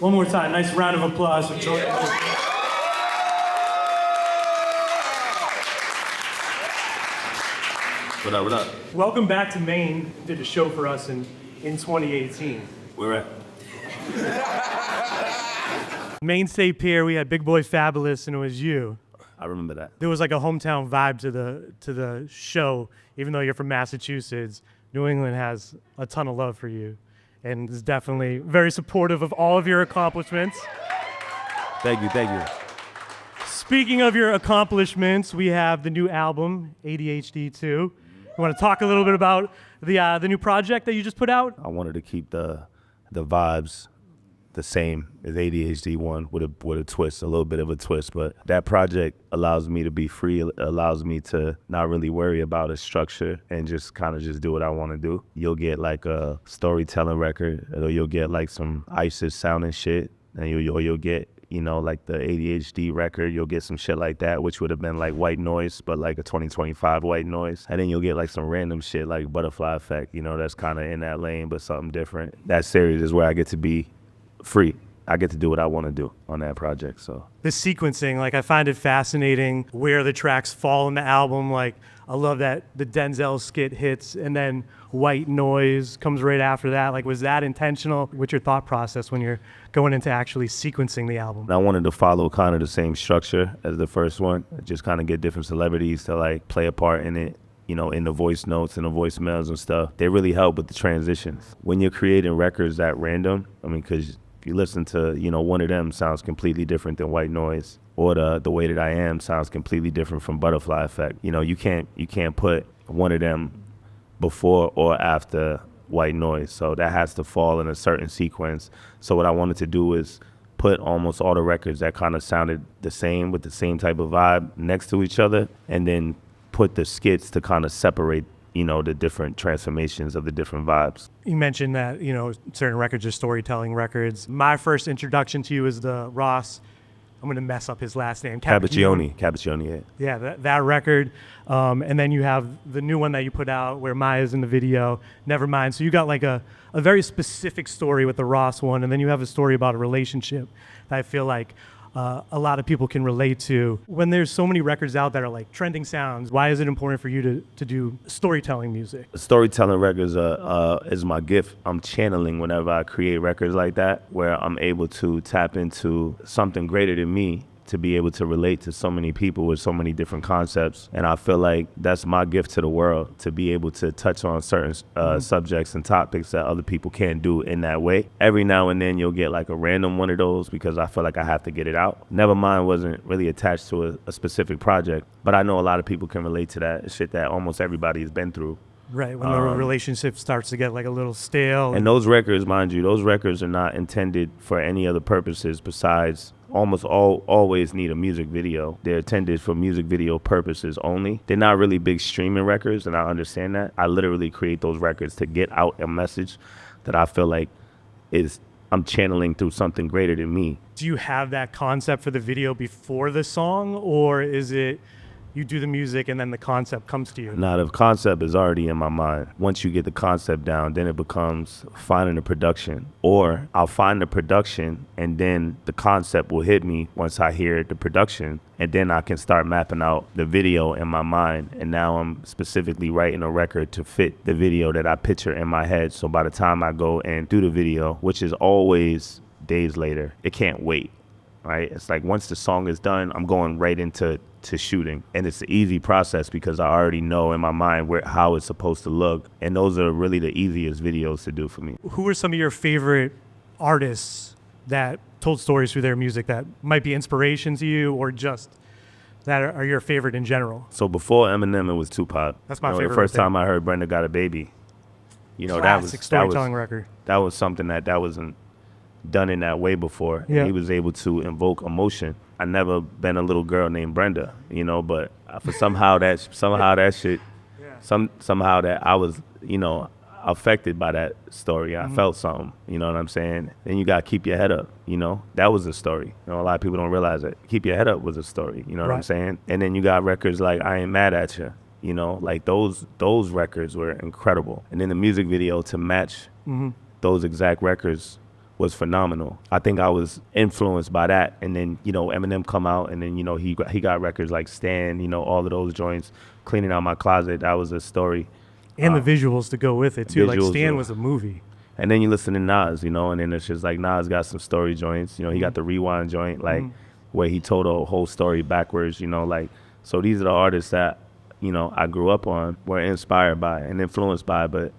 One more time, nice round of applause for Joyner. What up, what up? Welcome back to Maine. You did a show for us in 2018. Where at? Maine State Pier, we had Big Boy Fabulous, and it was you. I remember that. There was like a hometown vibe to the show, even though you're from Massachusetts. New England has a ton of love for you, and is definitely very supportive of all of your accomplishments. Thank you, thank you. Speaking of your accomplishments, we have the new album, ADHD 2. You want to talk a little bit about the new project that you just put out? I wanted to keep the vibes the same as ADHD 1 with a twist, a little bit of a twist. But that project allows me to be free. It allows me to not really worry about a structure and just kind of just do what I want to do. You'll get like a storytelling record, or you'll get like some ISIS sounding shit, and you'll get, you know, like the ADHD record, you'll get some shit like that, which would have been like white noise, but like a 2025 white noise. And then you'll get like some random shit like Butterfly Effect, you know, that's kind of in that lane, but something different. That series is where I get to be free. I get to do what I want to do on that project, so. The sequencing, like I find it fascinating where the tracks fall in the album. Like I love that the Denzel skit hits and then White Noise comes right after that. Like was that intentional? What's your thought process when you're going into actually sequencing the album? I wanted to follow kind of the same structure as the first one, just kind of get different celebrities to like play a part in it. You know, in the voice notes and the voicemails and stuff, they really help with the transitions. When you're creating records at random, I mean, because if you listen to, you know, One of Them sounds completely different than White Noise, or the Way That I Am sounds completely different from Butterfly Effect. You know, you can't put One of Them before or after White Noise, so that has to fall in a certain sequence. So what I wanted to do is put almost all the records that kind of sounded the same with the same type of vibe next to each other, and then put the skits to kind of separate, you know, the different transformations of the different vibes. You mentioned that, you know, certain records are storytelling records. My first introduction to you is the Ross, I'm going to mess up his last name. Cappuccioni, yeah. Yeah, that record. And then you have the new one that you put out where Maya's in the video, Nevermind. So you got like a very specific story with the Ross one, and then you have a story about a relationship that I feel like a lot of people can relate to. When there's so many records out that are like trending sounds, why is it important for you to do storytelling music? Storytelling records is my gift. I'm channeling whenever I create records like that, where I'm able to tap into something greater than me, to be able to relate to so many people with so many different concepts. And I feel like that's my gift to the world, to be able to touch on certain subjects and topics that other people can't do in that way. Every now and then you'll get like a random one of those because I feel like I have to get it out. Nevermind wasn't really attached to a specific project, but I know a lot of people can relate to that. It's shit that almost everybody has been through. Right, when the relationship starts to get like a little stale. And those records, mind you, those records are not intended for any other purposes besides always need a music video. They're intended for music video purposes only. They're not really big streaming records, and I understand that. I literally create those records to get out a message that I feel like I'm channeling through something greater than me. Do you have that concept for the video before the song, or is it you do the music and then the concept comes to you? Nah, the concept is already in my mind. Once you get the concept down, then it becomes finding the production. Or I'll find the production and then the concept will hit me once I hear the production. And then I can start mapping out the video in my mind. And now I'm specifically writing a record to fit the video that I picture in my head. So by the time I go and do the video, which is always days later, it can't wait. Right? It's like once the song is done, I'm going right into shooting. And it's an easy process because I already know in my mind how it's supposed to look. And those are really the easiest videos to do for me. Who are some of your favorite artists that told stories through their music that might be inspiration to you, or just that are your favorite in general? So before Eminem, it was Tupac. That's my favorite. The first time I heard Brenda Got a Baby, you know, classic storytelling record. That was something that wasn't done in that way before. Yeah. He was able to invoke emotion. I never been a little girl named Brenda, you know, but for somehow that shit, somehow that I was, you know, affected by that story. I felt something, you know what I'm saying? Then you got Keep Your Head Up, you know, that was a story. You know, a lot of people don't realize that Keep Your Head Up was a story, you know what I'm saying? And then you got records like I Ain't Mad At You, you know, like those records were incredible. And then the music video to match those exact records was phenomenal. I think I was influenced by that. And then, you know, Eminem come out, and then, you know, he got records like Stan, you know, all of those joints, Cleaning Out My Closet. That was a story. And the visuals to go with it too. Like Stan are- was a movie. And then you listen to Nas, you know, and then it's just like Nas got some story joints. You know, he got the Rewind joint, like where he told a whole story backwards, you know, like, so these are the artists that, you know, I grew up on, were inspired by and influenced by. But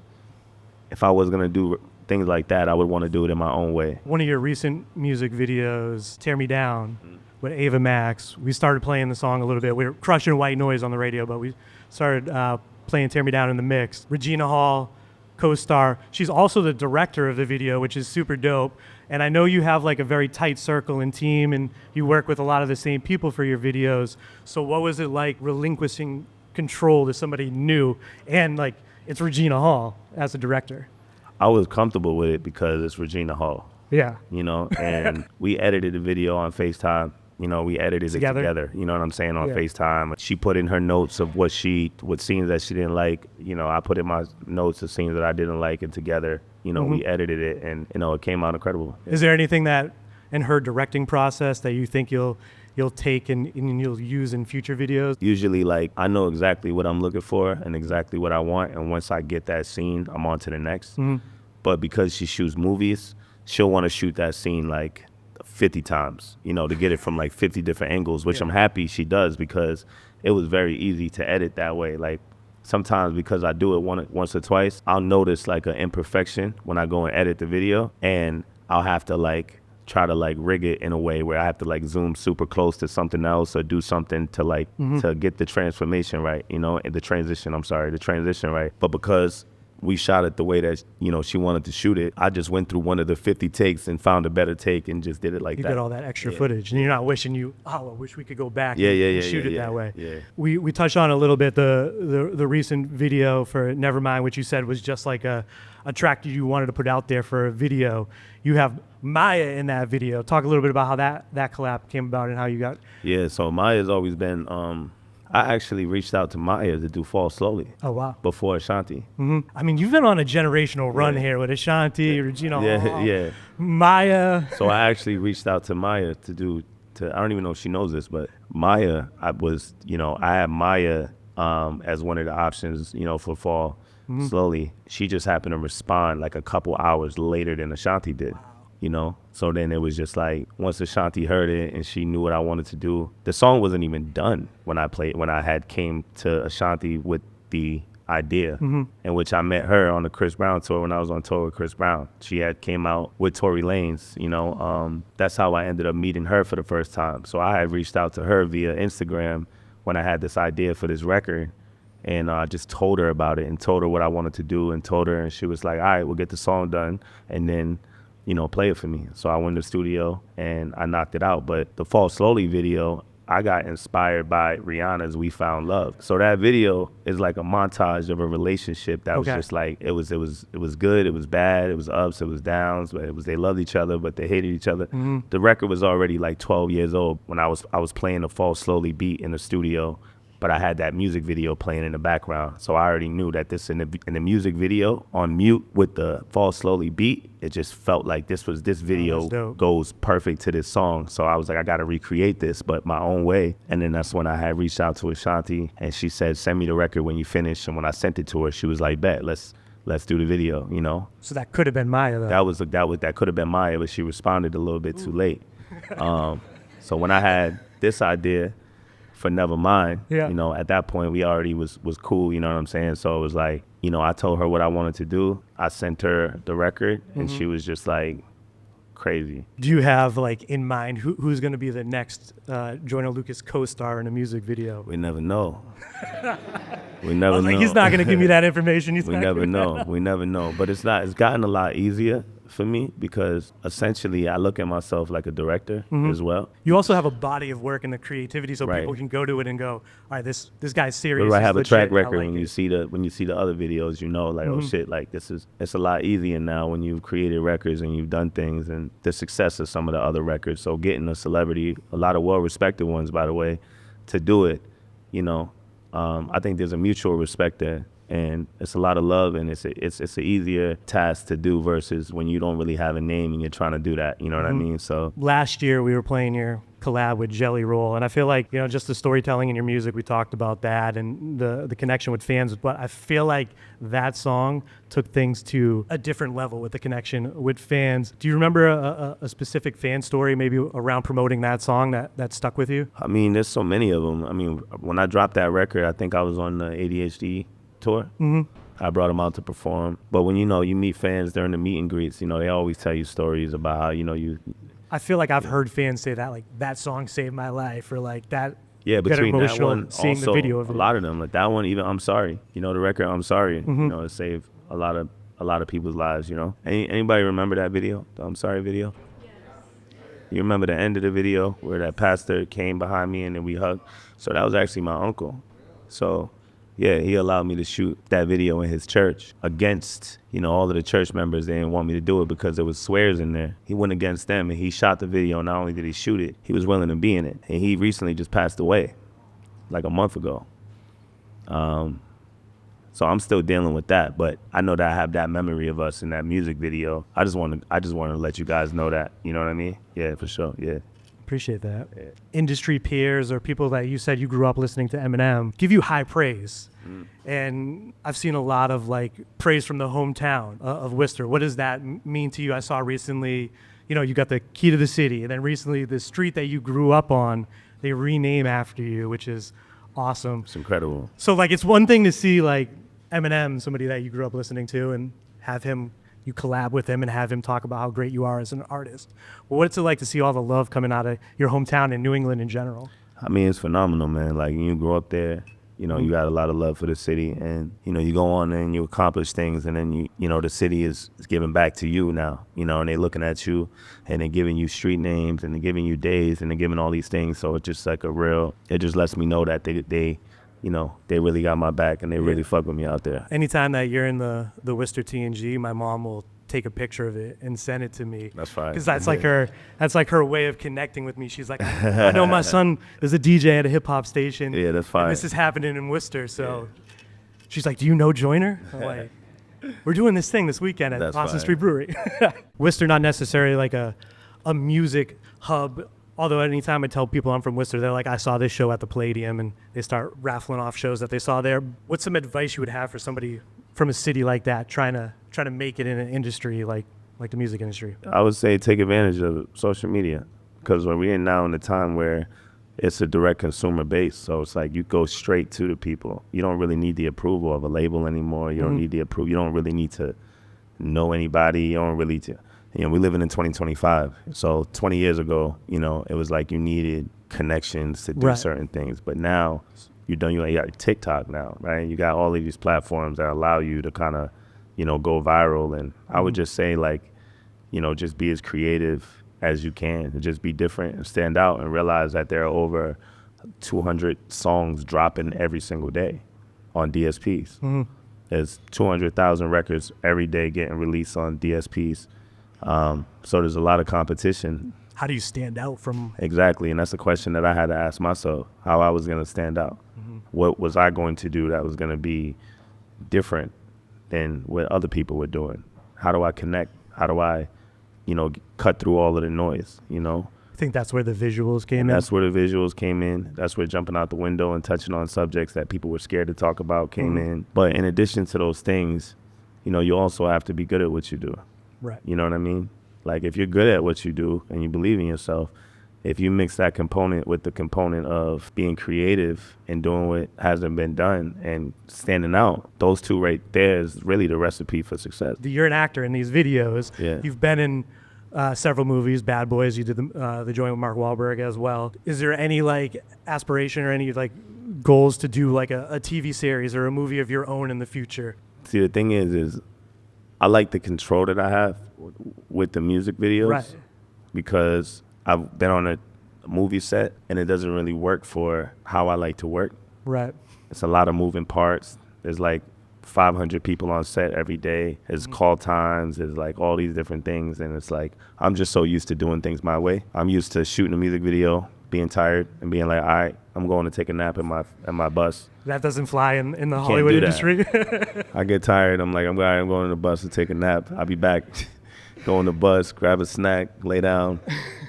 if I was going to do things like that, I would want to do it in my own way. One of your recent music videos, Tear Me Down, with Ava Max, we started playing the song a little bit. We were crushing white noise on the radio, but we started playing Tear Me Down in the mix. Regina Hall, co-star. She's also the director of the video, which is super dope. And I know you have like a very tight circle and team, and you work with a lot of the same people for your videos. So what was it like relinquishing control to somebody new? And like, it's Regina Hall as a director. I was comfortable with it because it's Regina Hall, Yeah. you know, and we edited the video on FaceTime. You know, we edited it together, you know what I'm saying, on FaceTime. She put in her notes of what scenes that she didn't like. You know, I put in my notes of scenes that I didn't like, and together, you know, we edited it, and, you know, it came out incredible. Is there anything that in her directing process that you think you'll take and you'll use in future videos? Usually, like, I know exactly what I'm looking for and exactly what I want, and once I get that scene, I'm on to the next. But because she shoots movies, she'll want to shoot that scene like 50 times, you know, to get it from like 50 different angles, which I'm happy she does, because it was very easy to edit that way. Like, sometimes because I do it once or twice, I'll notice like an imperfection when I go and edit the video, and I'll have to like try to like rig it in a way where I have to like zoom super close to something else or do something to like to get the transformation right, you know, and the transition right. But because we shot it the way that, you know, she wanted to shoot it, I just went through one of the 50 takes and found a better take and just did it like You that. get all that extra footage, and you're not wishing I wish we could go back and shoot it that way. Yeah. We touched on a little bit the recent video for Nevermind, which you said was just like a track you wanted to put out there for a video. You have Maya in that video. Talk a little bit about how that collab came about and how you got. Yeah, so Maya's always been, I actually reached out to Maya to do Fall Slowly. Oh, wow. Before Ashanti. I mean, you've been on a generational run here with Ashanti, Regina Hall, Yeah. Maya. So I actually reached out to Maya I don't even know if she knows this, but Maya, I had Maya as one of the options, you know, for Fall Slowly. She just happened to respond like a couple hours later than Ashanti did. You know, so then it was just like, once Ashanti heard it and she knew what I wanted to do, the song wasn't even done when I had came to Ashanti with the idea, in which I met her on the Chris Brown tour when I was on tour with Chris Brown. She had came out with Tory Lanez, you know, that's how I ended up meeting her for the first time. So I had reached out to her via Instagram when I had this idea for this record, and I just told her about it and told her what I wanted to do and told her, and she was like, all right, we'll get the song done and then, you know, play it for me. So I went to the studio and I knocked it out. But the Fall Slowly video, I got inspired by Rihanna's We Found Love. So that video is like a montage of a relationship that was just like, it was good, it was bad, it was ups, it was downs, but they loved each other, but they hated each other. The record was already like 12 years old when I was playing the Fall Slowly beat in the studio, but I had that music video playing in the background. So I already knew that this in the music video on mute with the Fall Slowly beat, it just felt like this video goes perfect to this song. So I was like, I got to recreate this, but my own way. And then that's when I had reached out to Ashanti, and she said, send me the record when you finish. And when I sent it to her, she was like, bet, let's do the video, you know? So that could have been Maya, though. That could have been Maya, but she responded a little bit too late. So when I had this idea for Nevermind, you know, at that point we already was cool, you know what I'm saying? So it was like, you know, I told her what I wanted to do. I sent her the record, and she was just like crazy. Do you have like in mind who's going to be the next Joyner Lucas co-star in a music video? We never know. We never know. Like, he's not going to give me that information. We never know. We never know. But it's gotten a lot easier for me, because essentially I look at myself like a director as well. You also have a body of work and the creativity, so people can go to it and go, all right, this guy's serious. But I have a track record. Like when you see the other videos, you know, like, oh shit, like it's a lot easier now when you've created records and you've done things, and the success of some of the other records. So getting a celebrity, a lot of well-respected ones, by the way, to do it, you know, I think there's a mutual respect there. and it's a lot of love, and it's an easier task to do versus when you don't really have a name and you're trying to do that. You know what I mean? So Last year we were playing your collab with Jelly Roll, and I feel like, you know, just the storytelling in your music, we talked about that, and the connection with fans, but I feel like that song took things to a different level with the connection with fans. Do you remember a specific fan story maybe around promoting that song that stuck with you? I mean, there's so many of them. I mean, when I dropped that record, I think I was on the ADHD tour. I brought them out to perform. But when, you know, you meet fans during the meet and greets, you know, they always tell you stories about how, you know, I feel like I've heard fans say that, like, that song saved my life, or like that. Yeah, between that one, seeing also, the video of a it. lot of them, like that one, even I'm Sorry, you know, the record I'm Sorry, you know, it saved a lot of people's lives, you know. Anybody remember that video, the I'm Sorry video? Yes. You remember the end of the video where that pastor came behind me and then we hugged? So that was actually my uncle. So yeah, he allowed me to shoot that video in his church against, you know, all of the church members. They didn't want me to do it because there was swears in there. He went against them and he shot the video. Not only did he shoot it, he was willing to be in it. And he recently just passed away, like a month ago. So I'm still dealing with that, but I know that I have that memory of us in that music video. I just want to let you guys know that, you know what I mean? Yeah, for sure. Yeah. Appreciate that. Yeah. Industry peers or people that you said you grew up listening to Eminem give you high praise. And I've seen a lot of like praise from the hometown of Worcester. What does that mean to you? I saw recently, you know, you got the key to the city, and then recently the street that you grew up on, they rename after you, which is awesome. It's incredible. So like, it's one thing to see like Eminem, somebody that you grew up listening to, and have him, you collab with him and have him talk about how great you are as an artist. Well, what's it like to see all the love coming out of your hometown and New England in general? I mean, it's phenomenal, man. Like, you grow up there, you know, you got a lot of love for the city, and, you know, you go on and you accomplish things, and then, you know, the city is giving back to you now, you know, and they looking at you and they're giving you street names and they're giving you days and they're giving all these things. So it's just like it just lets me know that they you know, they really got my back and they really fuck with me out there. Anytime that you're in the Worcester TNG, my mom will take a picture of it and send it to me. That's fine. Because that's like her way of connecting with me. She's like, I know my son is a DJ at a hip hop station. Yeah, that's fine. And this is happening in Worcester. So she's like, do you know Joyner? I'm like, we're doing this thing this weekend at Austin Street Brewery. Worcester, not necessarily like a music hub. Although anytime I tell people I'm from Worcester, they're like, I saw this show at the Palladium, and they start raffling off shows that they saw there. What's some advice you would have for somebody from a city like that trying to make it in an industry like the music industry? I would say take advantage of social media, because we're now in a time where it's a direct consumer base. So it's like you go straight to the people. You don't really need the approval of a label anymore. You don't need the approval. You don't really need to know anybody. You don't really you know, we living in 2025. So 20 years ago, you know, it was like you needed connections to do certain things. But now you got TikTok now, right? You got all of these platforms that allow you to kind of, you know, go viral. And I would just say, like, you know, just be as creative as you can and just be different and stand out and realize that there are over 200 songs dropping every single day on DSPs. There's 200,000 records every day getting released on DSPs. So there's a lot of competition. How do you stand out from? Exactly, and that's the question that I had to ask myself, how I was going to stand out. What was I going to do that was going to be different than what other people were doing? How do I connect? How do I, you know, cut through all of the noise, you know? I think that's where the visuals came in. That's where the visuals came in. That's where jumping out the window and touching on subjects that people were scared to talk about came in. But in addition to those things, you know, you also have to be good at what you do. Right. You know what I mean? Like, if you're good at what you do and you believe in yourself, if you mix that component with the component of being creative and doing what hasn't been done and standing out, those two right there is really the recipe for success. You're an actor in these videos. Yeah. You've been in several movies, Bad Boys. You did the joint with Mark Wahlberg as well. Is there any like aspiration or any like goals to do like a TV series or a movie of your own in the future? See, the thing is I like the control that I have with the music videos, because I've been on a movie set and it doesn't really work for how I like to work. Right. It's a lot of moving parts. There's like 500 people on set every day. There's call times. There's like all these different things. And it's like, I'm just so used to doing things my way. I'm used to shooting a music video, being tired and being like, all right, I'm going to take a nap in my bus. That doesn't fly in the Can't Hollywood do that. industry. I get tired. I'm like, I'm going on the bus to take a nap. I'll be back. Go on the bus, grab a snack, lay down,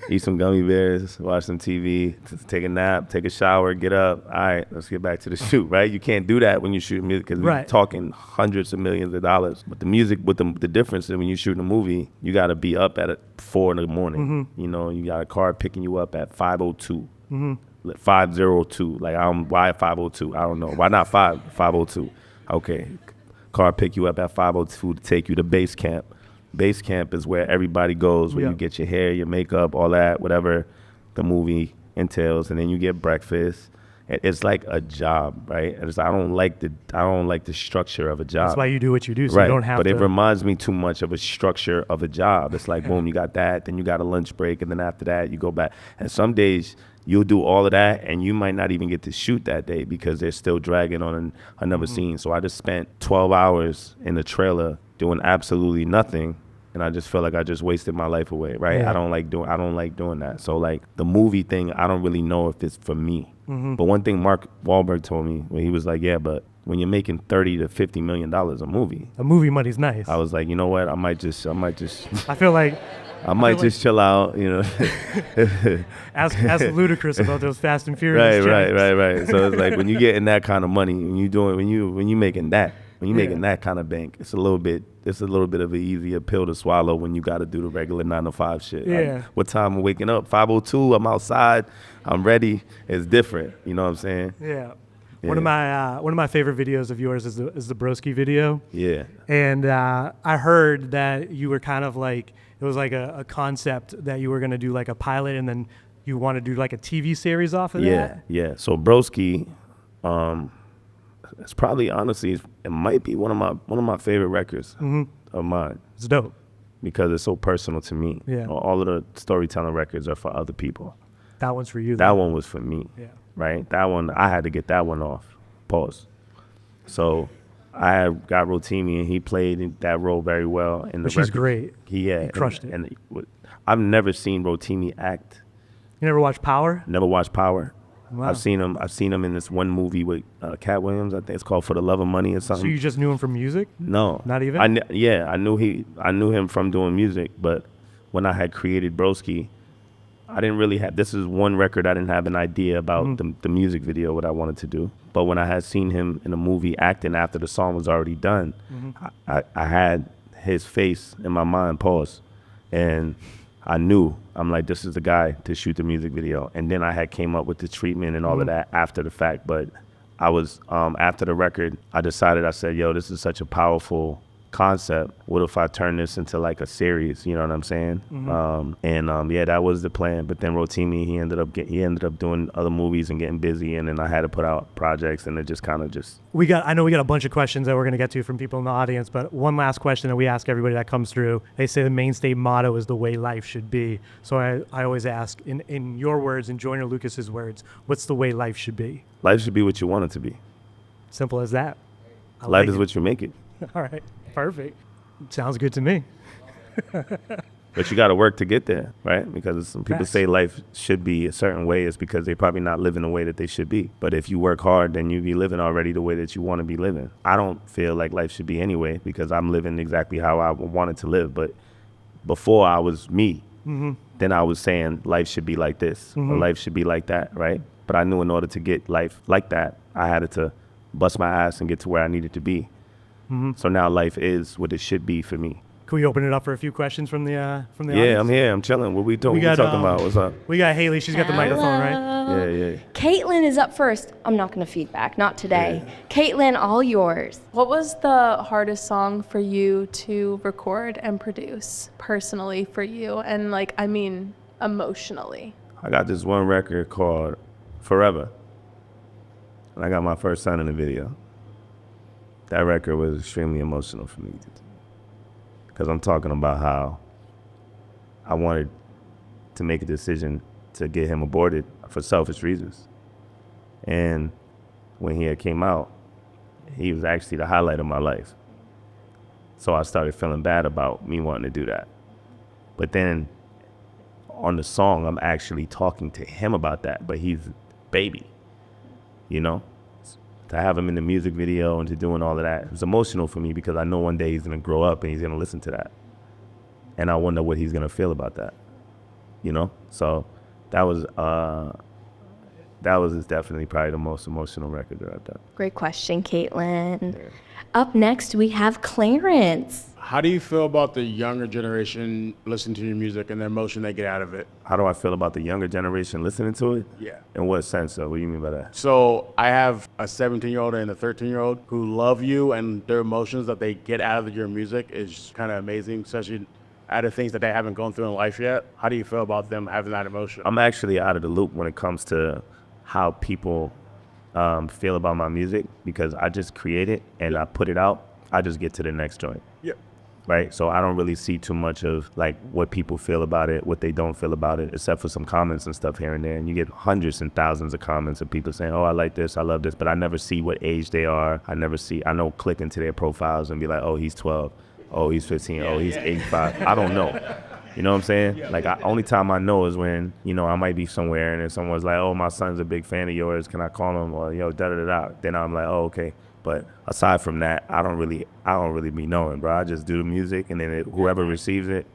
eat some gummy bears, watch some TV, take a nap, take a shower, get up. All right, let's get back to the shoot, right? You can't do that when you shoot music because we're talking hundreds of millions of dollars. But the music, with the difference is when you shoot a movie, you got to be up at 4 in the morning. You know, you got a car picking you up at 5:02. 5:02. Like, why 5:02? I don't know. Why not 5:02? Okay. Car pick you up at 5:02 to take you to base camp. Base camp is where everybody goes, where you get your hair, your makeup, all that, whatever the movie entails, and then you get breakfast. It's like a job, right? I don't like the structure of a job. That's why you do what you do, so you don't have to. But it reminds me too much of a structure of a job. It's like, boom, you got that, then you got a lunch break, and then after that, you go back. And some days, you'll do all of that, and you might not even get to shoot that day because they're still dragging on another scene. So I just spent 12 hours in the trailer doing absolutely nothing, and I just feel like I just wasted my life away, right? I don't like doing that. So like the movie thing, I don't really know if it's for me. But one thing Mark Wahlberg told me when he was like, yeah, but when you're making $30 to $50 million a movie money's nice. I was like, you know what? I might just. I feel like. I might just chill out, you know. ask Ludacris about those Fast and Furious. Right. So it's like when you getting that kind of money, when you making that kind of bank, it's a little bit of an easier pill to swallow when you got to do the regular 9 to 5 shit. Yeah. Like, what time I'm waking up? 5:02. I'm outside. I'm ready. It's different. You know what I'm saying? Yeah. One of my favorite videos of yours is the Broski video. Yeah. And I heard that you were kind of like, it was like a concept that you were going to do like a pilot, and then you want to do like a TV series off of that. Yeah. So Broski, it's probably, honestly, it might be one of my favorite records of mine. It's dope because it's so personal to me. Yeah. All of the storytelling records are for other people. That one's for you. That one was for me. Yeah. Right. That one, I had to get that one off. Pause. So I got Rotimi, and he played that role very well in the record. She's great. He crushed it. And I've never seen Rotimi act. You never watched Power? Never watched Power. Wow. I've seen him in this one movie with Cat Williams. I think it's called For the Love of Money or something. So you just knew him from music? No, not even. I knew him from doing music, but when I had created Broski, I didn't really have. This is one record I didn't have an idea about the music video, what I wanted to do. But when I had seen him in a movie acting after the song was already done, I had his face in my mind. Pause, and I knew, I'm like, this is the guy to shoot the music video. And then I had came up with the treatment and all of that after the fact. But I was, after the record, I said, yo, this is such a powerful concept. What if I turn this into like a series? You know what I'm saying? Yeah, that was the plan. But then Rotimi, he ended up doing other movies and getting busy, and then I had to put out projects, and it just kind of just. I know we got a bunch of questions that we're gonna get to from people in the audience, but one last question that we ask everybody that comes through. They say the Maine State motto is the way life should be. So I always ask, in your words, in Joyner Lucas's words, what's the way life should be? Life should be what you want it to be. Simple as that. Life is what you make it. All right. Perfect. Sounds good to me. But you got to work to get there, right? Because some people say life should be a certain way. It's because they're probably not living the way that they should be. But if you work hard, then you be living already the way that you want to be living. I don't feel like life should be anyway because I'm living exactly how I wanted to live. But before I was me, then I was saying life should be like this or life should be like that, right? But I knew in order to get life like that, I had to bust my ass and get to where I needed to be. So now life is what it should be for me. Can we open it up for a few questions from the audience? Yeah, I'm here. I'm chilling. What we talking about? What's up? We got Haley. She's got the microphone, right? Yeah. Caitlin is up first. I'm not going to feedback. Not today. Yeah. Caitlin, all yours. What was the hardest song for you to record and produce personally for you? And emotionally. I got this one record called Forever. And I got my first son in the video. That record was extremely emotional for me because I'm talking about how I wanted to make a decision to get him aborted for selfish reasons. And when he had came out, he was actually the highlight of my life. So I started feeling bad about me wanting to do that. But then on the song, I'm actually talking to him about that, but he's baby, you know? To have him in the music video and to doing all of that, it was emotional for me because I know one day he's gonna grow up and he's gonna listen to that. And I wonder what he's gonna feel about that, you know? So that was definitely probably the most emotional record that I've done. Great question, Caitlin. Yeah. Up next, we have Clarence. How do you feel about the younger generation listening to your music and the emotion they get out of it? How do I feel about the younger generation listening to it? Yeah. In what sense, though? What do you mean by that? So I have a 17-year-old and a 13-year-old who love you, and their emotions that they get out of your music is kind of amazing, especially out of things that they haven't gone through in life yet. How do you feel about them having that emotion? I'm actually out of the loop when it comes to how people feel about my music, because I just create it and I put it out. I just get to the next joint. Yeah. Right? So I don't really see too much of like what people feel about it, what they don't feel about it, except for some comments and stuff here and there. And you get hundreds and thousands of comments of people saying, oh, I like this, I love this, but I never see what age they are. I know click into their profiles and be like, oh, he's 12, oh, he's 15, oh, he's 85. I don't know. You know what I'm saying? Like, only time I know is when, you know, I might be somewhere and then someone's like, oh, my son's a big fan of yours, can I call him? Or, yo, da-da-da-da. Then I'm like, oh, okay. But aside from that, I don't really be knowing, bro. I just do the music, and then whoever receives it,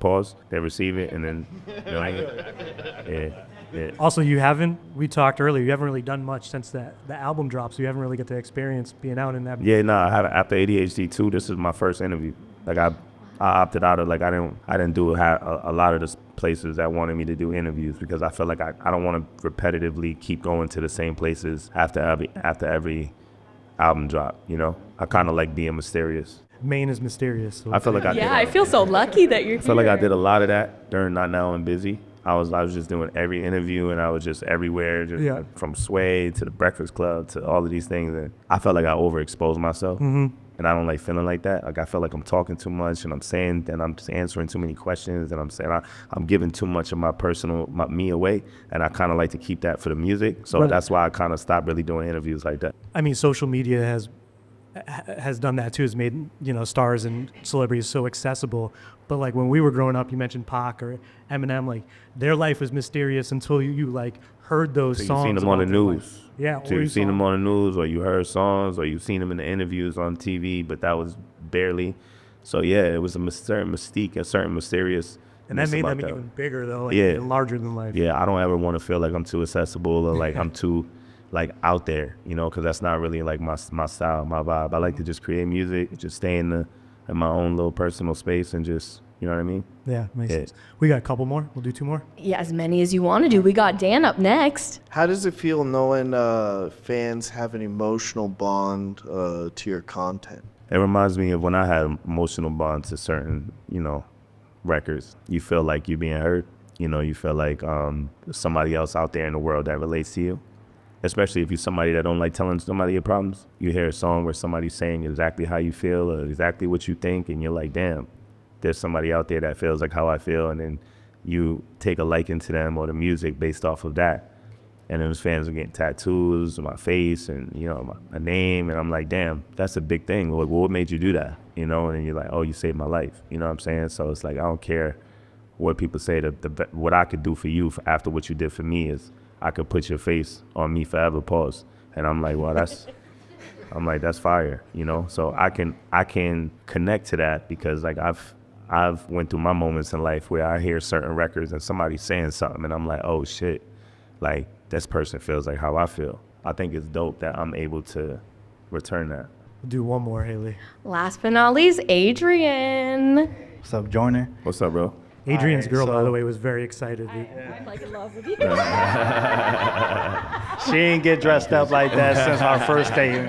they receive it, and then, you know, yeah. Also, we talked earlier, you haven't really done much since the album dropped, so you haven't really get to experience being out in that. Yeah, no, I had after ADHD 2, this is my first interview. Like, I opted out of, like, I didn't do a lot of the places that wanted me to do interviews, because I felt like I don't want to repetitively keep going to the same places after every album drop, you know? I kind of like being mysterious. Maine is mysterious. So. I feel like I feel so lucky that you're here. I feel like I did a lot of that during Not Now and Busy. I was just doing every interview, and I was just everywhere, from Sway to the Breakfast Club to all of these things. And I felt like I overexposed myself. Mm-hmm. And I don't like feeling like that. Like, I feel like I'm talking too much, and I'm just answering too many questions, and I'm saying I'm giving too much of my me away, and I kind of like to keep that for the music. So That's why I kind of stopped really doing interviews like that. I mean, social media has done that too. Has made, you know, stars and celebrities so accessible. But like when we were growing up, you mentioned Pac or Eminem. Like, their life was mysterious until you like heard those songs. You've seen them on the news. Yeah. So you've seen them on the news, or you heard songs, or you've seen them in the interviews on TV, but that was barely. So yeah, it was a certain mystique, a certain mysterious. And that made them even bigger though, like even larger than life. Yeah, I don't ever want to feel like I'm too accessible or like I'm too like out there, you know, because that's not really like my style, my vibe. I like to just create music, just stay in my own little personal space and just, you know what I mean? Yeah, makes sense. We got a couple more. We'll do 2 more. Yeah, as many as you want to do. We got Dan up next. How does it feel knowing fans have an emotional bond to your content? It reminds me of when I had emotional bonds to certain, you know, records. You feel like you're being heard. You know, you feel like somebody else out there in the world that relates to you. Especially if you're somebody that don't like telling somebody your problems. You hear a song where somebody's saying exactly how you feel or exactly what you think, and you're like, damn, there's somebody out there that feels like how I feel, and then you take a liking to them or the music based off of that. And then those fans are getting tattoos on my face and, you know, my name, and I'm like, damn, that's a big thing. Like, well, what made you do that? You know, and then you're like, oh, you saved my life. You know what I'm saying? So it's like, I don't care what people say. What I could do for you after what you did for me is I could put your face on me forever, pause. And I'm like, well, that's fire, you know? So I can connect to that because like I've went through my moments in life where I hear certain records and somebody's saying something and I'm like, oh shit, like this person feels like how I feel. I think it's dope that I'm able to return that. We'll do 1 more, Haley. Last but not least, Adrian. What's up, Joyner? What's up, bro? Adrian's girl, by the way, was very excited. I'm like in love with you. She ain't get dressed up like that since our first date.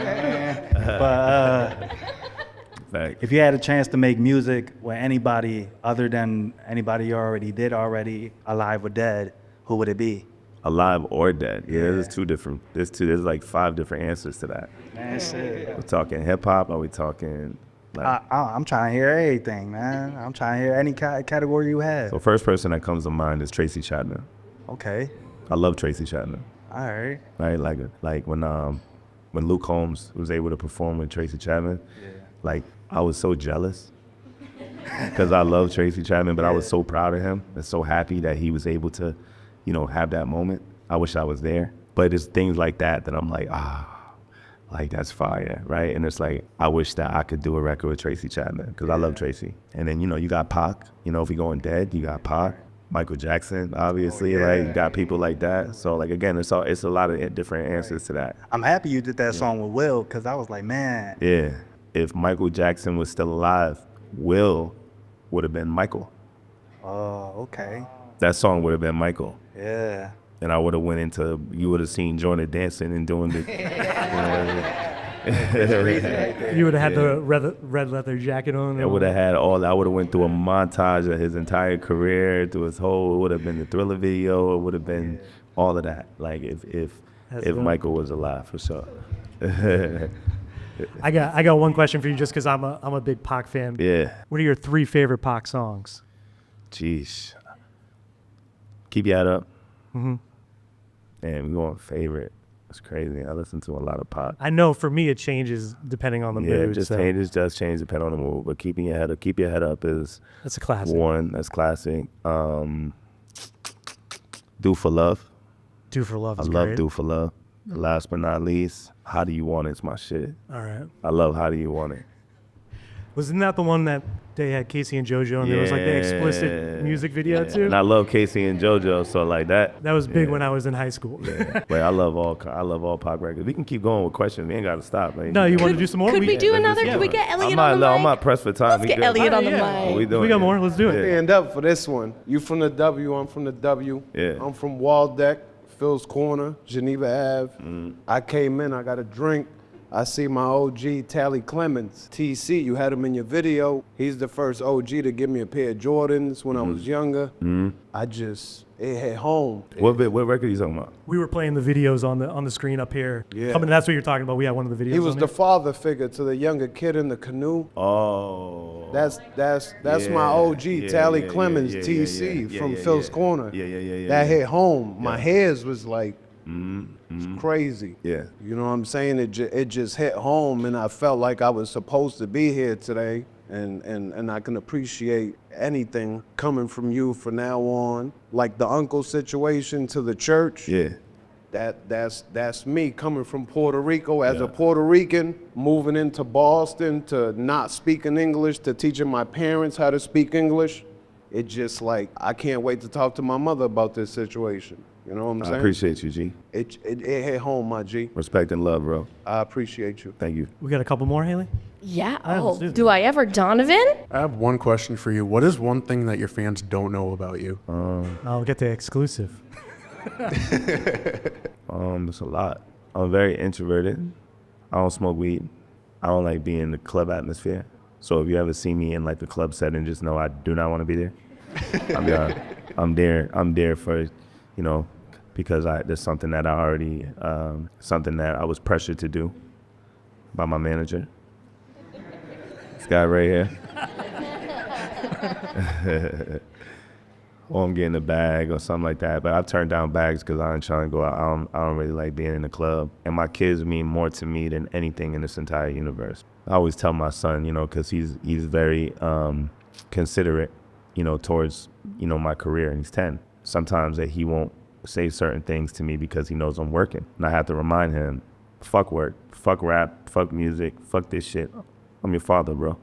But if you had a chance to make music with anybody other than anybody you already did already, alive or dead, who would it be? Alive or dead? Yeah, there's 2 different. There's like 5 different answers to that. Man, shit. We're talking hip hop. Are we talking? Like, I'm trying to hear everything, man. I'm trying to hear any category you have. So first person that comes to mind is Tracy Chapman. Okay. I love Tracy Chapman. All right. Right, like when Luke Combs was able to perform with Tracy Chapman, like I was so jealous because I love Tracy Chapman, but I was so proud of him and so happy that he was able to, you know, have that moment. I wish I was there. But it's things like that I'm like, like that's fire, right? And it's like, I wish that I could do a record with Tracy Chapman because I love Tracy. And then, you know, you got Pac, you know, if we going dead, you got Pac, Michael Jackson, obviously, right? You got people like that. So like, again, it's a lot of different answers to that. I'm happy you did that song with Will, because I was like, man. Yeah, if Michael Jackson was still alive, Will would have been Michael. Oh, okay. That song would have been Michael. Yeah. And I would have went into, you would have seen Joyner dancing and doing the, You would have had the red leather jacket on. I would have had all that. I would have went through a montage of his entire career, through his whole, it would have been the Thriller video, it would have been all of that. Like if Michael was alive, for sure. I got one question for you, just because I'm a big Pac fan. Yeah. What are your 3 favorite Pac songs? Jeez. Keep Your Head Up. Mm-hmm. And we going favorite. It's crazy. I listen to a lot of Pac. I know for me it changes depending on the mood. It does change depending on the mood. But Keep Your Head Up is that's a classic. One, that's classic. Do for Love. Do for Love is I love great. Do for Love. Last but not least, How Do You Want It's my shit. All right. I love How Do You Want It. Wasn't that the one that they had Casey and JoJo and there was like the explicit music video too? And I love Casey and JoJo, so like that. That was big when I was in high school. But I love all Pac records. We can keep going with questions. We ain't got to stop. Like, No, you want to do some more? Could we do another? yeah. Could we get Elliot I'm on the mic? not pressed for time. Let's get Elliot on the mic. We We got more. Let's do it. Stand up for this one. You from the W, I'm from the W. Yeah. I'm from Waldeck, Phil's Corner, Geneva Ave. I came in, I got a drink. I see my OG, Tally Clemens. TC, you had him in your video. He's the first OG to give me a pair of Jordans when I was younger. It hit home. What record are you talking about? We were playing the videos on the screen up here. Yeah. That's what you're talking about. We had one of the videos. He was on the there. father figure to the younger kid in the canoe. Oh. That's Yeah, my OG, yeah, Tally yeah, Clemens, yeah, TC yeah, from yeah, Phil's yeah. Corner. Yeah. That hit home. My Yeah. hairs was like, it's crazy. Yeah. You know what I'm saying? It just hit home, and I felt like I was supposed to be here today, and I can appreciate anything coming from you from now on. Like the uncle situation to the church. Yeah. That's me coming from Puerto Rico as Yeah. a Puerto Rican, moving into Boston to not speaking English, to teaching my parents how to speak English. It just like, I can't wait to talk to my mother about this situation. You know what I'm saying? I appreciate you, G. It hit home, my G. Respect and love, bro. I appreciate you. Thank you. We got a couple more, Haley? Yeah. right, let's do Oh, it. do I ever, Donovan? I have one question for you. What is one thing that your fans don't know about you? I'll get the exclusive. It's a lot. I'm very introverted. I don't smoke weed. I don't like being in the club atmosphere. So if you ever see me in like the club setting, just know I do not want to be there. I'm there for, you know, because there's something that I already, something that I was pressured to do by my manager. This guy right here. Or I'm getting a bag or something like that. But I've turned down bags because I ain't trying to go out. I don't really like being in the club. And my kids mean more to me than anything in this entire universe. I always tell my son, you know, because he's very considerate, you know, towards, you know, my career, and he's 10. Sometimes that he won't say certain things to me because he knows I'm working. And I have to remind him, fuck work, fuck rap, fuck music, fuck this shit. I'm your father, bro.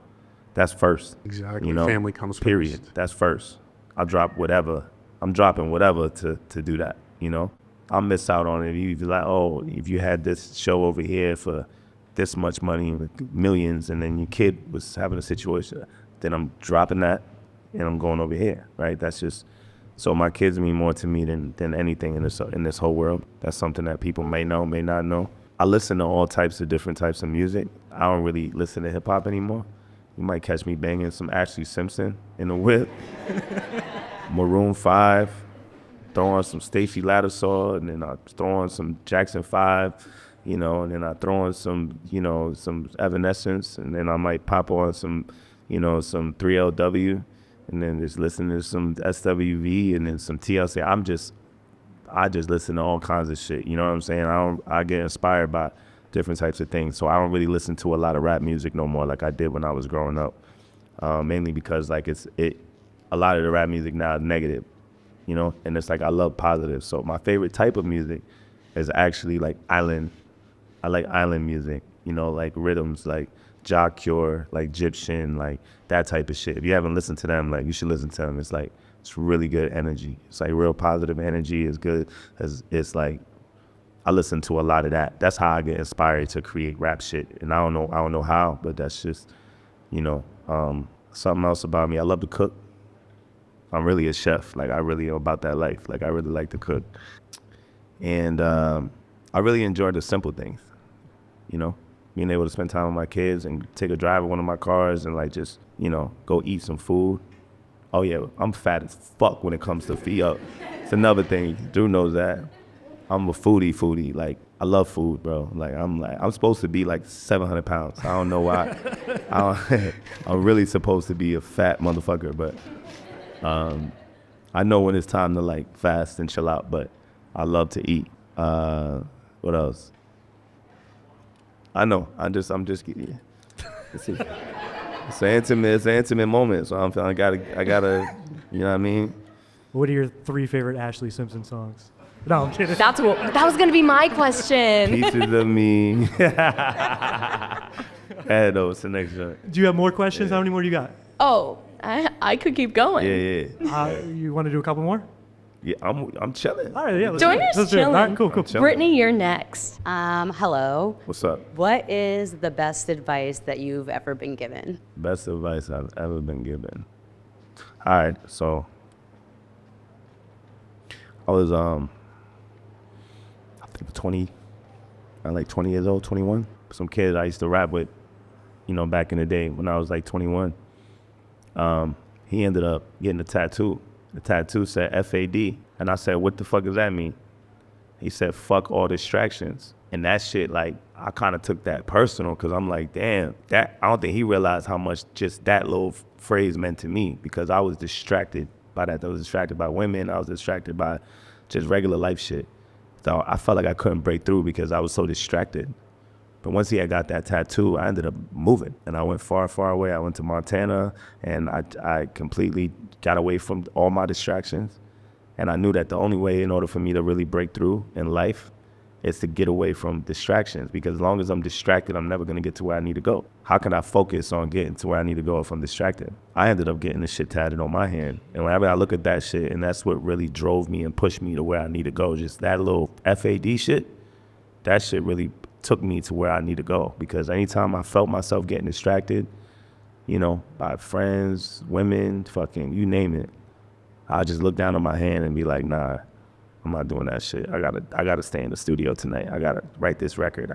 That's first. Exactly. You know, Family comes period. first. That's first. I'll drop whatever. I'm dropping whatever to do that, you know? I'll miss out on it. If you're like, oh, if you had this show over here for this much money, millions, and then your kid was having a situation, then I'm dropping that and I'm going over here, right? That's just, so my kids mean more to me than anything in this whole world. That's something that people may know, may not know. I listen to all types of different types of music. I don't really listen to hip hop anymore. You might catch me banging some Ashley Simpson in the whip. Maroon 5, throw on some Stacey Lattisaw, and then I throw on some Jackson 5, you know, and then I throw on some, you know, some Evanescence, and then I might pop on some, you know, some 3LW, and then just listen to some SWV, and then some TLC. I just listen to all kinds of shit, you know what I'm saying? I get inspired by different types of things, so I don't really listen to a lot of rap music no more like I did when I was growing up. mainly because like a lot of the rap music now is negative, you know, and it's like I love positive. So my favorite type of music is actually like island. I like island music, you know, like rhythms like Ja Cure, like Egyptian, like that type of shit. If you haven't listened to them, like you should listen to them. It's really good energy. It's like real positive energy. It's good. It's like I listen to a lot of that. That's how I get inspired to create rap shit. And I don't know how, but that's just, you know, something else about me. I love to cook. I'm really a chef. Like I really am about that life. Like I really like to cook. And I really enjoy the simple things, you know, being able to spend time with my kids and take a drive in one of my cars and like just, you know, go eat some food. Oh yeah, I'm fat as fuck when it comes to feed up. It's another thing. Drew knows that. I'm a foodie. Like I love food, bro. I'm supposed to be like 700 pounds. I don't know why. I'm really supposed to be a fat motherfucker, but I know when it's time to like fast and chill out. But I love to eat. What else? I know. I'm just kidding. It's an intimate moment. So I gotta, you know what I mean? What are your 3 favorite Ashley Simpson songs? No, I'm kidding. That was going to be my question. Pieces of me. It's the next joint. Do you have more questions? How many more do you got? Oh, I could keep going. Yeah. You want to do a couple more? Yeah, I'm chilling. All right, yeah. Joyner's let's do it. All chilling. right, cool. Brittany, you're next. Hello. What's up? What is the best advice that you've ever been given? Best advice I've ever been given. All right, so I was I think 20, I'm like 20 years old, 21. Some kid I used to rap with, you know, back in the day when I was like 21. He ended up getting a tattoo. The tattoo said FAD, and I said, what the fuck does that mean? He said, fuck all distractions. And that shit, like, I kind of took that personal, because I'm like, damn, I don't think he realized how much just that little phrase meant to me, because I was distracted by that. I was distracted by women. I was distracted by just regular life shit. So I felt like I couldn't break through because I was so distracted. But once he had got that tattoo, I ended up moving. And I went far, far away. I went to Montana, and I completely got away from all my distractions. And I knew that the only way in order for me to really break through in life is to get away from distractions, because as long as I'm distracted, I'm never gonna get to where I need to go. How can I focus on getting to where I need to go if I'm distracted? I ended up getting this shit tatted on my hand. And whenever I look at that shit, and that's what really drove me and pushed me to where I need to go, just that little FAD shit, that shit really took me to where I need to go. Because anytime I felt myself getting distracted, you know, by friends, women, fucking, you name it, I just look down on my hand and be like, nah, I'm not doing that shit. I gotta stay in the studio tonight. I gotta write this record.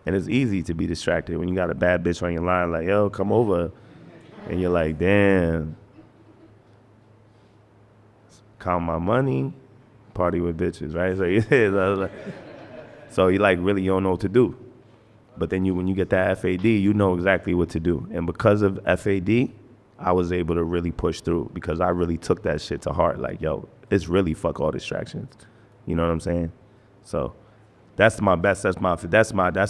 And it's easy to be distracted when you got a bad bitch on your line, like, yo, come over. And you're like, damn. Count my money, party with bitches, right? So you like really you don't know what to do. But then when you get that FAD, you know exactly what to do. And because of FAD, I was able to really push through, because I really took that shit to heart. Like, yo, it's really fuck all distractions. You know what I'm saying? So that's my best, that's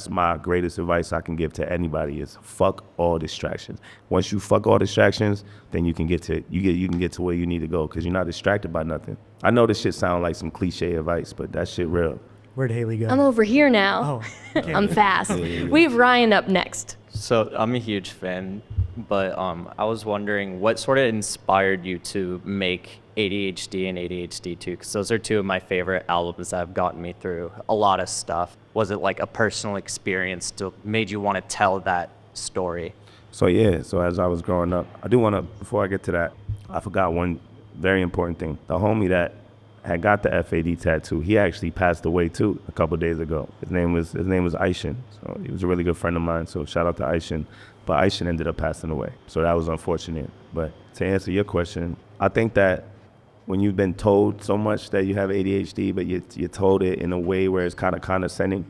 my greatest advice I can give to anybody is fuck all distractions. Once you fuck all distractions, then you can get to where you need to go, because you're not distracted by nothing. I know this shit sound like some cliche advice, but that shit real. Where'd Haley go? I'm over here now. Oh, I'm fast. We have Ryan up next. So I'm a huge fan, but I was wondering what sort of inspired you to make ADHD and ADHD 2, because those are two of my favorite albums that have gotten me through a lot of stuff. Was it like a personal experience that made you want to tell that story? So as I was growing up, I do want to, before I get to that, I forgot one very important thing. The homie that had got the FAD tattoo, he actually passed away too a couple days ago. His name was Aishan. So he was a really good friend of mine, so shout out to Aishan. But Aishan ended up passing away, so that was unfortunate. But to answer your question, I think that when you've been told so much that you have ADHD, but you're told it in a way where it's kind of condescending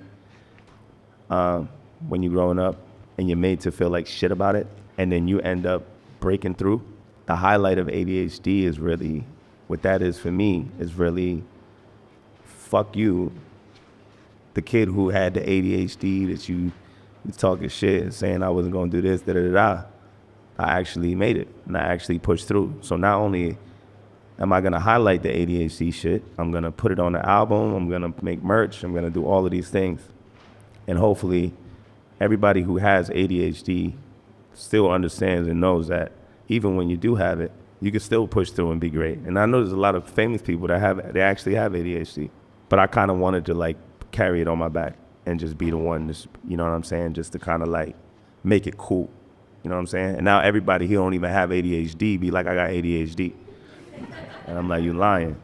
when you're growing up, and you're made to feel like shit about it, and then you end up breaking through. The highlight of ADHD is really, what that is for me, is really, fuck you, the kid who had the ADHD that you was talking shit and saying I wasn't gonna do this, da-da-da-da. I actually made it and I actually pushed through. So not only am I gonna highlight the ADHD shit, I'm gonna put it on the album, I'm gonna make merch, I'm gonna do all of these things. And hopefully everybody who has ADHD still understands and knows that even when you do have it, you can still push through and be great. And I know there's a lot of famous people that they actually have ADHD, but I kind of wanted to like carry it on my back and just be the one, just, you know what I'm saying? Just to kind of like make it cool, you know what I'm saying? And now everybody who don't even have ADHD be like, I got ADHD. And I'm like, you lying.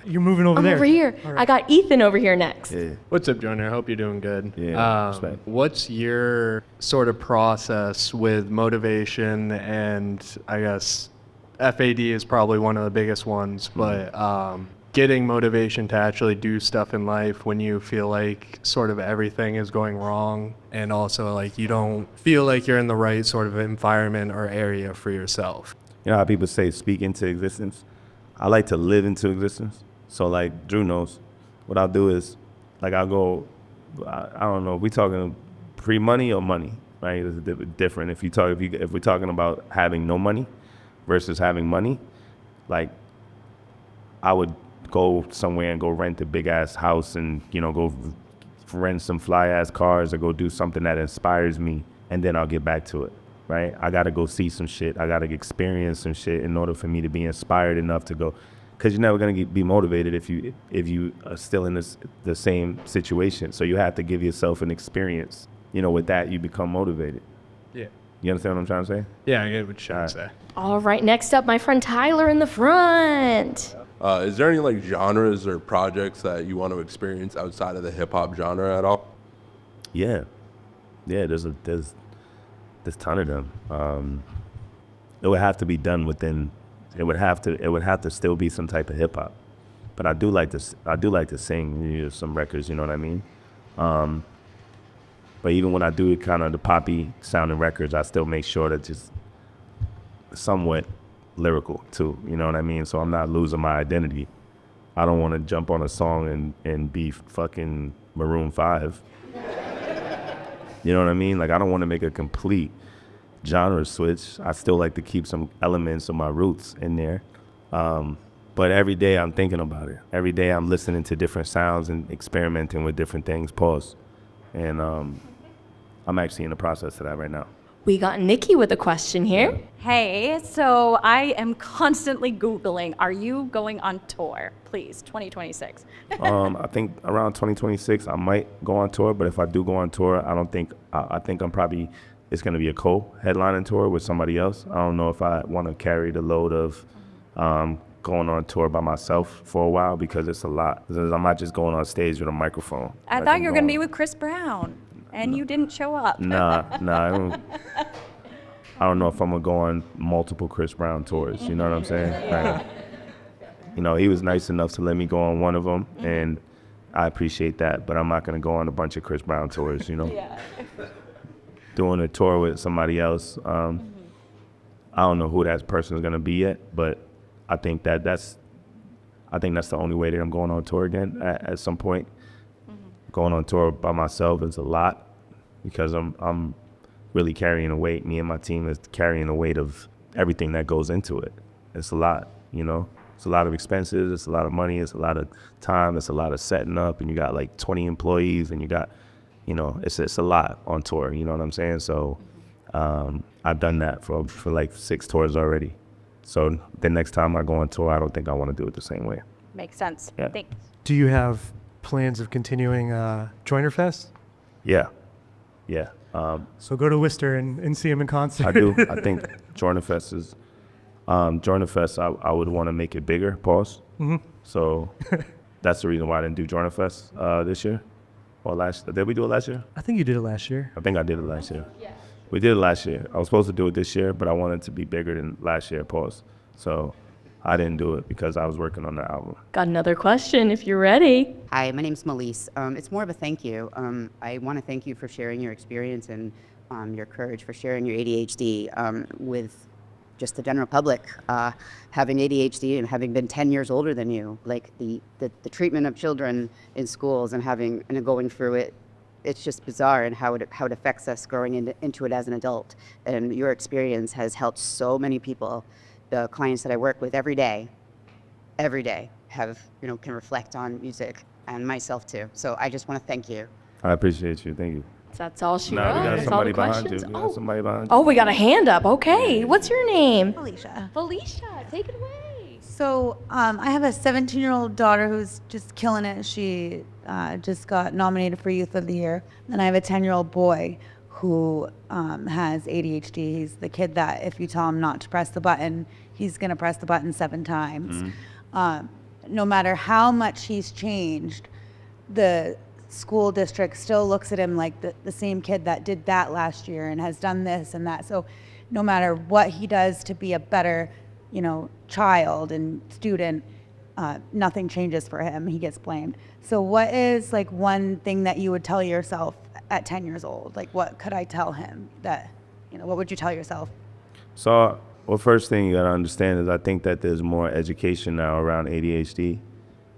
You're moving over I'm there. over here. All I got Ethan over here next. Yeah. What's up, Joyner? I hope you're doing good. Yeah, respect. What's your sort of process with motivation? And I guess FAD is probably one of the biggest ones, but getting motivation to actually do stuff in life when you feel like sort of everything is going wrong, and also like you don't feel like you're in the right sort of environment or area for yourself. You know how people say speak into existence? I like to live into existence. So like Drew knows, what I'll do is like I'll go, I don't know, we talking pre-money or money, right? It's different. If we're talking about having no money versus having money, like I would go somewhere and go rent a big ass house and, you know, go rent some fly ass cars or go do something that inspires me, and then I'll get back to it, right? I gotta go see some shit. I gotta experience some shit in order for me to be inspired enough to go. Because you're never gonna be motivated if you are still in the same situation. So you have to give yourself an experience. You know, with that you become motivated. Yeah. You understand what I'm trying to say? Yeah, I get what you're trying to say. All right, next up, my friend Tyler in the front. Is there any like genres or projects that you want to experience outside of the hip hop genre at all? Yeah, there's a ton of them. It would have to be done within. It would have to still be some type of hip hop, but I do like to sing, you know, some records. You know what I mean? But even when I do kind of the poppy sounding records, I still make sure that just somewhat lyrical too. You know what I mean? So I'm not losing my identity. I don't want to jump on a song and be fucking Maroon 5. You know what I mean? Like I don't want to make a complete genre switch. I still like to keep some elements of my roots in there. But every day I'm thinking about it. Every day I'm listening to different sounds and experimenting with different things. Pause. And I'm actually in the process of that right now. We got Nikki with a question here. Hey, so I am constantly Googling, are you going on tour? Please, 2026. I think around 2026 I might go on tour, but if I do go on tour, I think I'm probably, it's going to be a co-headlining tour with somebody else. I don't know if I want to carry the load of going on tour by myself for a while, because it's a lot. I'm not just going on stage with a microphone. I thought you were going to be with Chris Brown, and you didn't show up. Nah, I don't know if I'm going to go on multiple Chris Brown tours. You know what I'm saying? Like, you know, he was nice enough to let me go on one of them, and I appreciate that, but I'm not going to go on a bunch of Chris Brown tours, you know? Yeah. Doing a tour with somebody else, I don't know who that person is going to be yet, but I think that's the only way that I'm going on tour again at some point. Going on tour by myself is a lot, because I'm really carrying the weight. Me and my team is carrying the weight of everything that goes into it. It's a lot, you know? It's a lot of expenses, it's a lot of money, it's a lot of time, it's a lot of setting up, and you got like 20 employees, and you got, you know, it's a lot on tour, you know what I'm saying? So I've done that for like 6 tours already. So the next time I go on tour, I don't think I want to do it the same way. Makes sense. Yeah. Thanks. Do you have plans of continuing Joyner Fest? Yeah. So go to Worcester and see him in concert. I do. I think Joyner Fest is, Joyner Fest, I would want to make it bigger, pause. Mm-hmm. So that's the reason why I didn't do Joyner Fest this year. Or did we do it last year? I think you did it last year. I think I did it last year. Yeah. We did it last year. I was supposed to do it this year, but I wanted it to be bigger than last year, pause. So I didn't do it because I was working on the album. Got another question if you're ready. Hi, my name's Melise. It's more of a thank you. I want to thank you for sharing your experience and your courage, for sharing your ADHD with just the general public. Having ADHD and having been 10 years older than you, like the treatment of children in schools and going through it it's just bizarre and how it affects us growing into it as an adult. And your experience has helped so many people. The clients that I work with every day have, can reflect on music, and myself too. So I just want to thank you. I appreciate you. Thank you. That's all she No, wrote. we got That's somebody all the behind you. questions. We got somebody behind you. Oh, we got a hand up. Okay. What's your name? Felicia. Felicia, take it away. So I have a 17-year-old daughter who's just killing it. She just got nominated for Youth of the Year. And I have a 10-year-old boy who has ADHD. He's the kid that if you tell him not to press the button, he's going to press the button 7 times. No matter how much he's changed, the school district still looks at him like the same kid that did that last year and has done this and that. So no matter what he does to be a better, child and student, nothing changes for him. He gets blamed. So what is like one thing that you would tell yourself at 10 years old? Like, what could I tell him that, what would you tell yourself? So, well, first thing you gotta understand is I think that there's more education now around ADHD.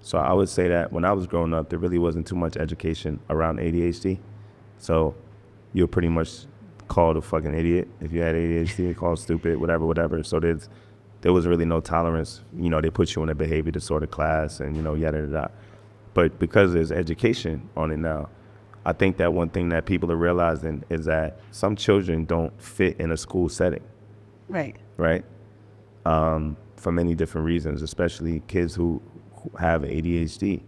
So I would say that when I was growing up, there really wasn't too much education around ADHD. So you're pretty much called a fucking idiot if you had ADHD, called stupid, whatever. So there was really no tolerance. They put you in a behavior disorder class and, yada, yada. But because there's education on it now, I think that one thing that people are realizing is that some children don't fit in a school setting. Right. Right? For many different reasons, especially kids who have ADHD.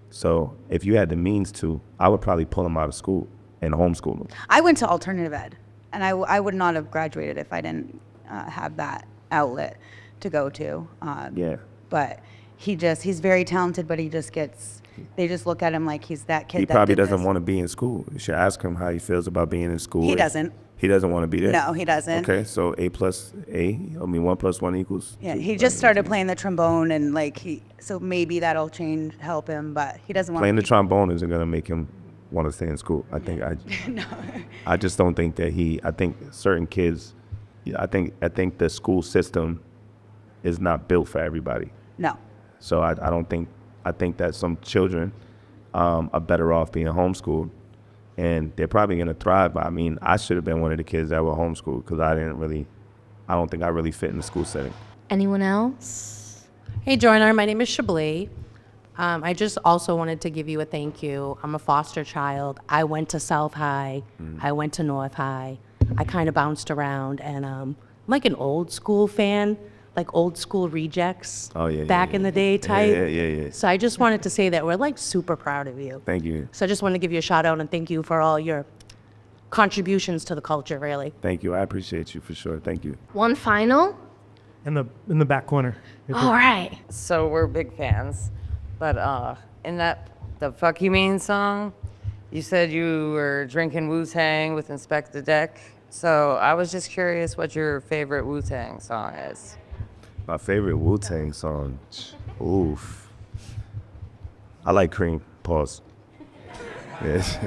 So if you had the means to, I would probably pull them out of school and homeschool them. I went to alternative ed, and I would not have graduated if I didn't have that outlet to go to. Yeah. But he's very talented, but they just look at him like he's that kid. He probably doesn't want to be in school. You should ask him how he feels about being in school. He doesn't. He doesn't want to be there? No, he doesn't. Okay, so 1 + 1 equals? Yeah, he just started playing the trombone, and so maybe that'll help him, but he doesn't want Playing the trombone isn't going to make him want to stay in school. I think No. I just don't think that I think certain kids, I think the school system is not built for everybody. No. So I think that some children are better off being homeschooled, and they're probably going to thrive. But I should have been one of the kids that were homeschooled because I don't think I really fit in the school setting. Anyone else? Hey, Joyner, my name is Chablis. I just also wanted to give you a thank you. I'm a foster child. I went to South High. I went to North High. I kind of bounced around, and I'm like an old school fan, like old school rejects. Oh, yeah. Back in the day type. Yeah. So I just wanted to say that we're like super proud of you. Thank you. So I just wanted to give you a shout out and thank you for all your contributions to the culture, really. Thank you. I appreciate you for sure. Thank you. One final? In the back corner. All right. So we're big fans. But in the Fuck You Mean song, you said you were drinking Wu-Tang with Inspector Deck. So I was just curious what your favorite Wu-Tang song is. My favorite Wu-Tang song, oof. I like Cream, pause. Yes.